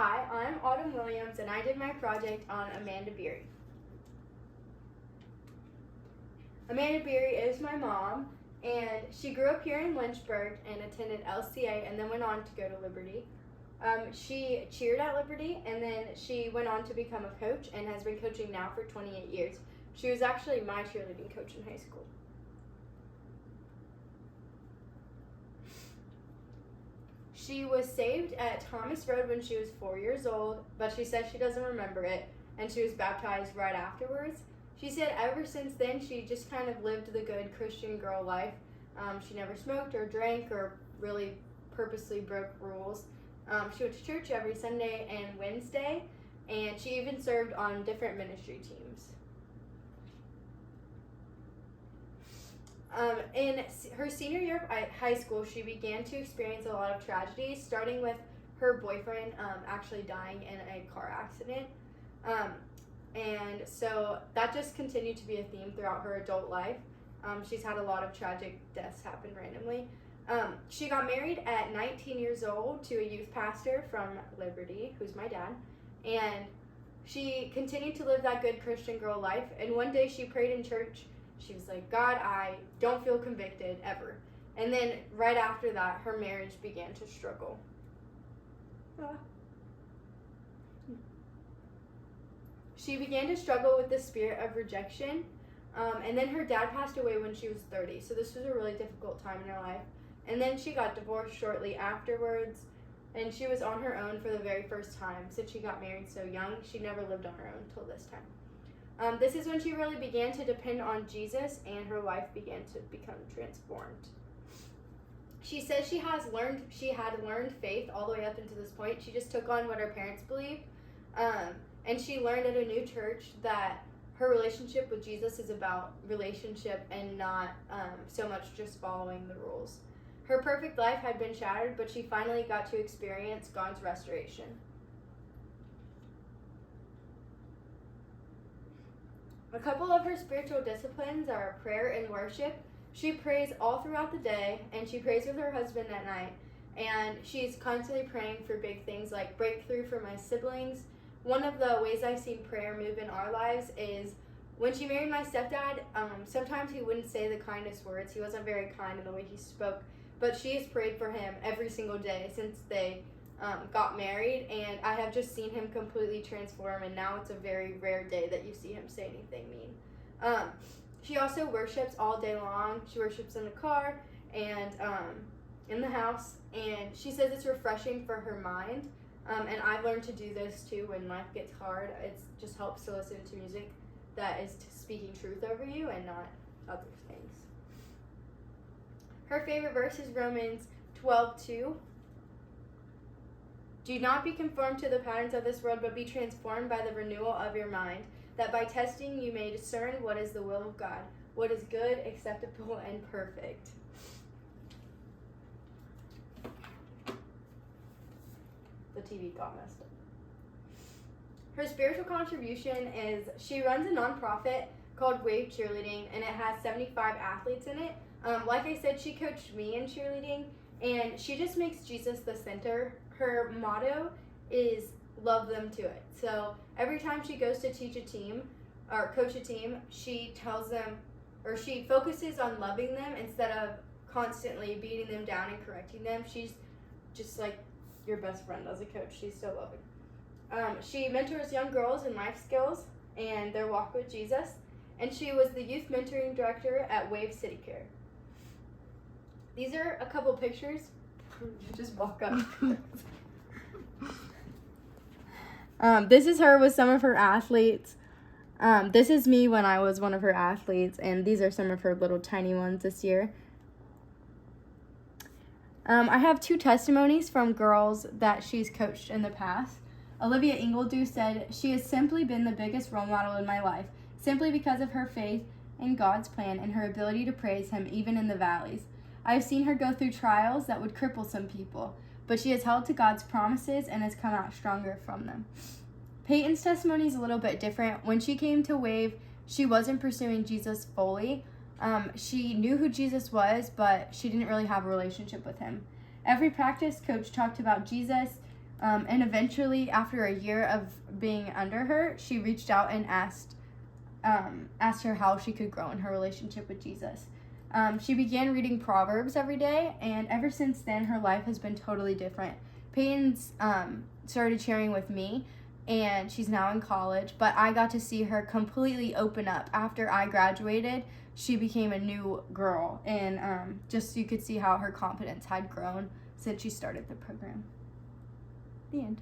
Hi, I'm Autumn Williams, and I did my project on Amanda Beery. Amanda Beery is my mom, and she grew up here in Lynchburg and attended LCA and then went on to go to Liberty. She cheered at Liberty, and then she went on to become a coach and has been coaching now for 28 years. She was actually my cheerleading coach in high school. She was saved at Thomas Road when she was 4 years old, but she says she doesn't remember it, and she was baptized right afterwards. She said ever since then she just kind of lived the good Christian girl life. She never smoked or drank or really purposely broke rules. She went to church every Sunday and Wednesday, and she even served on different ministry teams. In her senior year of high school, she began to experience a lot of tragedies, starting with her boyfriend actually dying in a car accident. And so that just continued to be a theme throughout her adult life. She's had a lot of tragic deaths happen randomly. She got married at 19 years old to a youth pastor from Liberty, who's my dad, and she continued to live that good Christian girl life. And one day she prayed in church. She was like, God, I don't feel convicted ever. And then right after that, her marriage began to struggle. She began to struggle with the spirit of rejection. And then her dad passed away when she was 30. So this was a really difficult time in her life. And then she got divorced shortly afterwards. And she was on her own for the very first time. Since she got married so young, she never lived on her own until this time. This is when she really began to depend on Jesus, and her life began to become transformed. She says she had learned faith all the way up until this point. She just took on what her parents believed. And she learned at a new church that her relationship with Jesus is about relationship and not so much just following the rules. Her perfect life had been shattered, but she finally got to experience God's restoration. A couple of her spiritual disciplines are prayer and worship. She prays all throughout the day, and she prays with her husband at night. And she's constantly praying for big things like breakthrough for my siblings. One of the ways I've seen prayer move in our lives is when she married my stepdad, sometimes he wouldn't say the kindest words. He wasn't very kind in the way he spoke, but she has prayed for him every single day since they got married, and I have just seen him completely transform, and now it's a very rare day that you see him say anything mean. She also worships all day long. She worships in the car and in the house, and she says it's refreshing for her mind, and I've learned to do this too when life gets hard. It just helps to listen to music that is speaking truth over you and not other things. Her favorite verse is Romans 12:2. Do not be conformed to the patterns of this world, but be transformed by the renewal of your mind, that by testing you may discern what is the will of God, what is good, acceptable, and perfect. The TV got messed up. Her spiritual contribution is she runs a nonprofit called Wave Cheerleading, and it has 75 athletes in it. Like I said, she coached me in cheerleading, and she just makes Jesus the center. Her motto is love them to it. So every time she goes to teach a team or coach a team, she tells them, or she focuses on loving them instead of constantly beating them down and correcting them. She's just like your best friend as a coach. She's so loving. She mentors young girls in life skills and their walk with Jesus. And she was the youth mentoring director at Wave City Care. These are a couple pictures. Just walk up. This is her with some of her athletes. This is me when I was one of her athletes, and these are some of her little tiny ones this year. I have 2 testimonies from girls that she's coached in the past. Olivia Ingledew said, "She has simply been the biggest role model in my life, simply because of her faith in God's plan and her ability to praise Him even in the valleys. I have seen her go through trials that would cripple some people, but she has held to God's promises and has come out stronger from them." Peyton's testimony is a little bit different. When she came to Wave, she wasn't pursuing Jesus fully. She knew who Jesus was, but she didn't really have a relationship with Him. Every practice, Coach talked about Jesus, And eventually, after a year of being under her, she reached out and asked her how she could grow in her relationship with Jesus. She began reading Proverbs every day, and ever since then, her life has been totally different. Peyton's started sharing with me, and she's now in college, but I got to see her completely open up. After I graduated, she became a new girl, and just you could see how her confidence had grown since she started the program. The end.